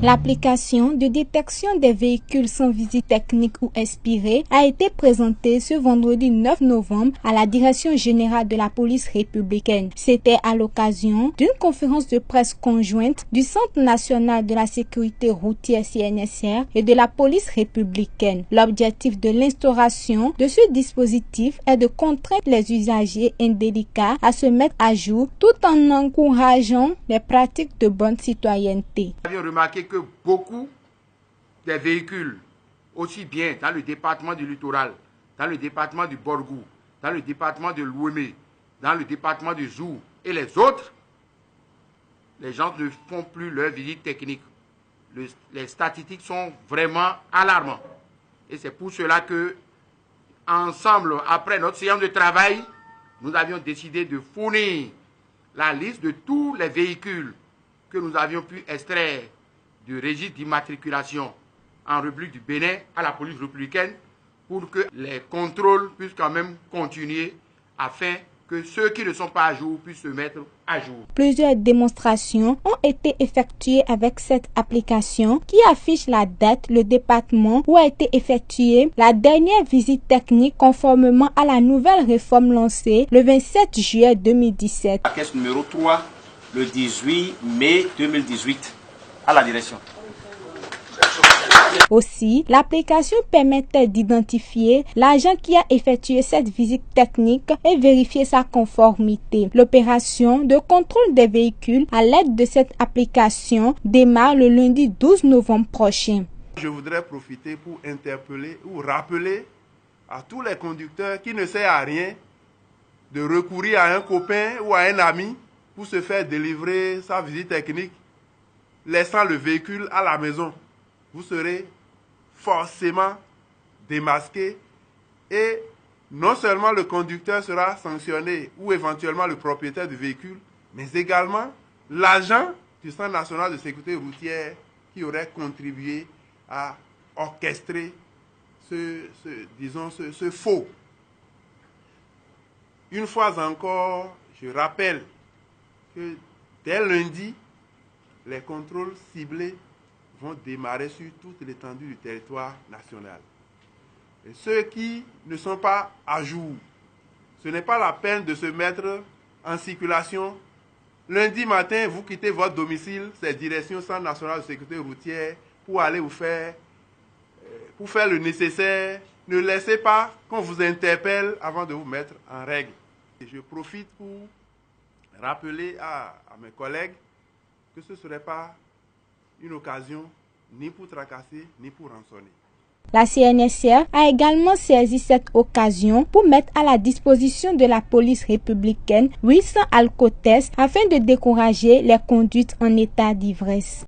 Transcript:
L'application de détection des véhicules sans visite technique ou expirée a été présentée ce vendredi 9 novembre à la Direction générale de la police républicaine. C'était à l'occasion d'une conférence de presse conjointe du Centre national de la sécurité routière CNSR et de la police républicaine. L'objectif de l'instauration de ce dispositif est de contraindre les usagers indélicats à se mettre à jour tout en encourageant les pratiques de bonne citoyenneté. Que beaucoup des véhicules, aussi bien dans le département du littoral, dans le département du Borgou, dans le département de l'Ouémé, dans le département du Zou et les autres, les gens ne font plus leur visite technique. Les statistiques sont vraiment alarmantes. Et c'est pour cela que, ensemble, après notre séance de travail, nous avions décidé de fournir la liste de tous les véhicules que nous avions pu extraire du registre d'immatriculation en République du Bénin à la police républicaine pour que les contrôles puissent quand même continuer afin que ceux qui ne sont pas à jour puissent se mettre à jour. Plusieurs démonstrations ont été effectuées avec cette application qui affiche la date, le département où a été effectuée la dernière visite technique conformément à la nouvelle réforme lancée le 27 juillet 2017. La caisse numéro 3, le 18 mai 2018. À la direction. Aussi, l'application permettait d'identifier l'agent qui a effectué cette visite technique et vérifier sa conformité. L'opération de contrôle des véhicules à l'aide de cette application démarre le lundi 12 novembre prochain. Je voudrais profiter pour interpeller ou rappeler à tous les conducteurs qui ne servent à rien de recourir à un copain ou à un ami pour se faire délivrer sa visite technique, laissant le véhicule à la maison. Vous serez forcément démasqué et non seulement le conducteur sera sanctionné ou éventuellement le propriétaire du véhicule, mais également l'agent du Centre national de sécurité routière qui aurait contribué à orchestrer ce faux. Une fois encore, je rappelle que dès lundi, les contrôles ciblés vont démarrer sur toute l'étendue du territoire national. Et ceux qui ne sont pas à jour, ce n'est pas la peine de se mettre en circulation. Lundi matin, vous quittez votre domicile, c'est direction Centre national de sécurité routière pour aller pour faire le nécessaire. Ne laissez pas qu'on vous interpelle avant de vous mettre en règle. Et je profite pour rappeler à mes collègues que ce ne serait pas une occasion ni pour tracasser, ni pour rançonner. La CNSR a également saisi cette occasion pour mettre à la disposition de la police républicaine 800 alcotests afin de décourager les conduites en état d'ivresse.